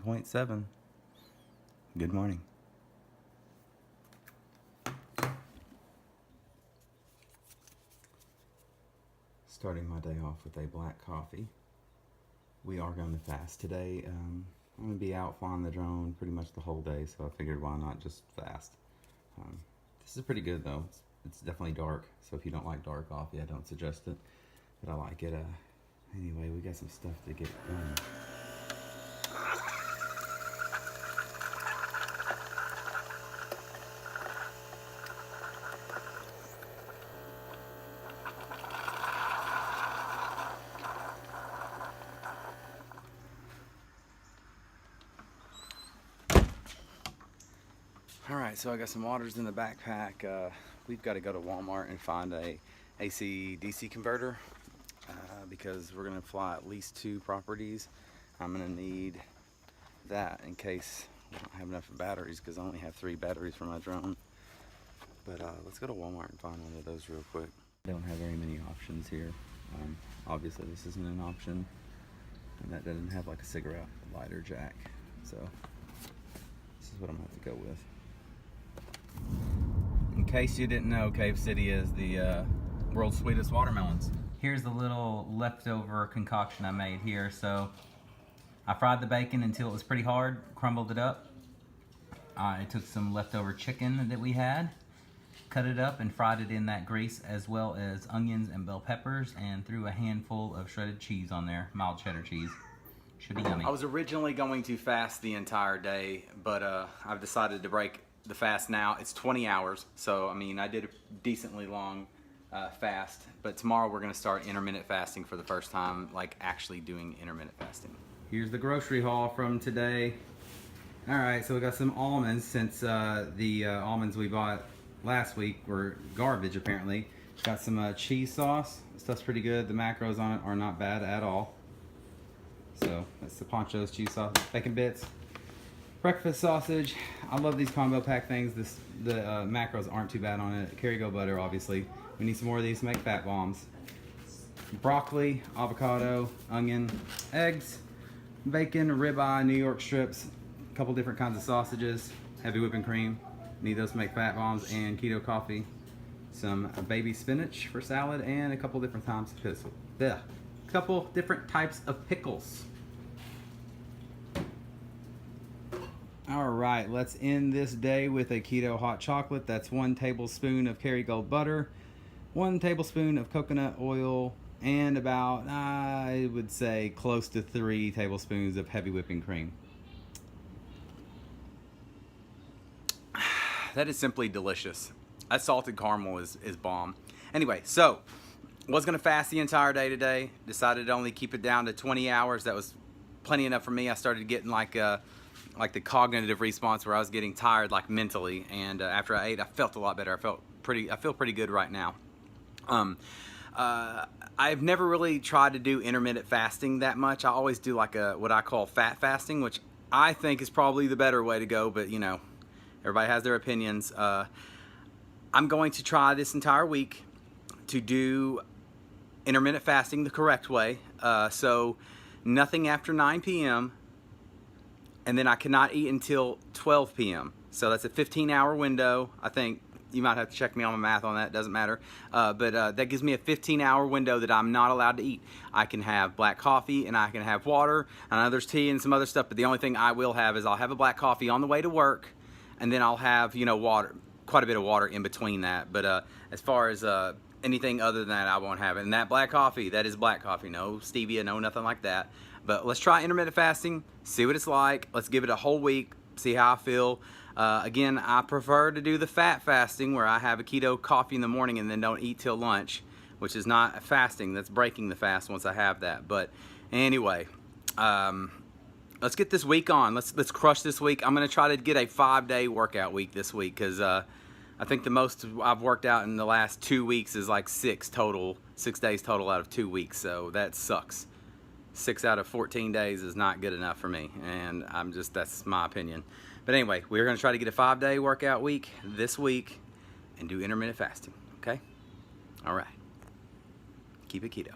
7.7. Good morning. Starting my day off with a black coffee. We are going to fast today. I'm going to be out flying the drone pretty much the whole day, so I figured why not just fast. This is pretty good though. It's definitely dark, so if you don't like dark coffee, I don't suggest it, but I like it. Anyway, we got some stuff to get done. Alright, so I got some waters in the backpack. We've got to go to Walmart and find a AC-DC converter because we're going to fly at least 2 properties. I'm going to need that in case I don't have enough batteries because I only have 3 batteries for my drone. But let's go to Walmart and find one of those real quick. I don't have very many options here. Obviously this isn't an option, and that doesn't have like a cigarette lighter jack. So this is what I'm going to have to go with. In case you didn't know, Cave City is the world's sweetest watermelons. Here's the little leftover concoction I made here. So I fried the bacon until it was pretty hard, crumbled it up. I took some leftover chicken that we had, cut it up and fried it in that grease, as well as onions and bell peppers, and threw a handful of shredded cheese on there, mild cheddar cheese. Should be yummy. I was originally going to fast the entire day, but I've decided to break the fast now. It's 20 hours, so I mean I did a decently long fast, but tomorrow we're going to start intermittent fasting for the first time, like actually doing intermittent fasting. Here's the grocery haul from today. Alright, so we got some almonds since the almonds we bought last week were garbage apparently. Got some cheese sauce. This stuff's pretty good. The macros on it are not bad at all. So that's the Poncho's cheese sauce. Bacon bits. Breakfast sausage. I love these combo pack things. The macros aren't too bad on it. Kerrygold butter, obviously. We need some more of these to make fat bombs. Broccoli, avocado, onion, eggs, bacon, ribeye, New York strips, a couple different kinds of sausages, heavy whipping cream. Need those to make fat bombs, and keto coffee. Some baby spinach for salad, and a couple different types of pickles. A couple different types of pickles. Alright, let's end this day with a keto hot chocolate. That's 1 tablespoon of Kerrygold butter, 1 tablespoon of coconut oil, and about, I would say, close to 3 tablespoons of heavy whipping cream. That is simply delicious. That salted caramel is bomb. Anyway, so, was going to fast the entire day today. Decided to only keep it down to 20 hours. That was plenty enough for me. I started getting like the cognitive response where I was getting tired, like mentally, and after I ate I felt a lot better. I feel pretty good right now. I've never really tried to do intermittent fasting that much. I always do like what I call fat fasting, which I think is probably the better way to go, but you know, everybody has their opinions. I'm going to try this entire week to do intermittent fasting the correct way. So nothing after 9 p.m. and then I cannot eat until 12 p.m. So that's a 15-hour window. I think you might have to check me on my math on that. Doesn't matter. But that gives me a 15-hour window that I'm not allowed to eat. I can have black coffee and I can have water. I know there's tea and some other stuff, but the only thing I will have is I'll have a black coffee on the way to work, and then I'll have, you know, water, quite a bit of water in between that. But as far as anything other than that, I won't have it. And that black coffee, that is black coffee. No stevia, no nothing like that. But let's try intermittent fasting, see what it's like. Let's give it a whole week, see how I feel. Again, I prefer to do the fat fasting where I have a keto coffee in the morning and then don't eat till lunch, which is not fasting. That's breaking the fast once I have that. But anyway, let's get this week on. Let's crush this week. I'm going to try to get a 5-day workout week this week because I think the most I've worked out in the last 2 weeks is like 6 days total out of 2 weeks. So that sucks. 6 out of 14 days is not good enough for me, and that's my opinion. But anyway, we're going to try to get a 5-day workout week this week and do intermittent fasting, okay? All right. Keep it keto.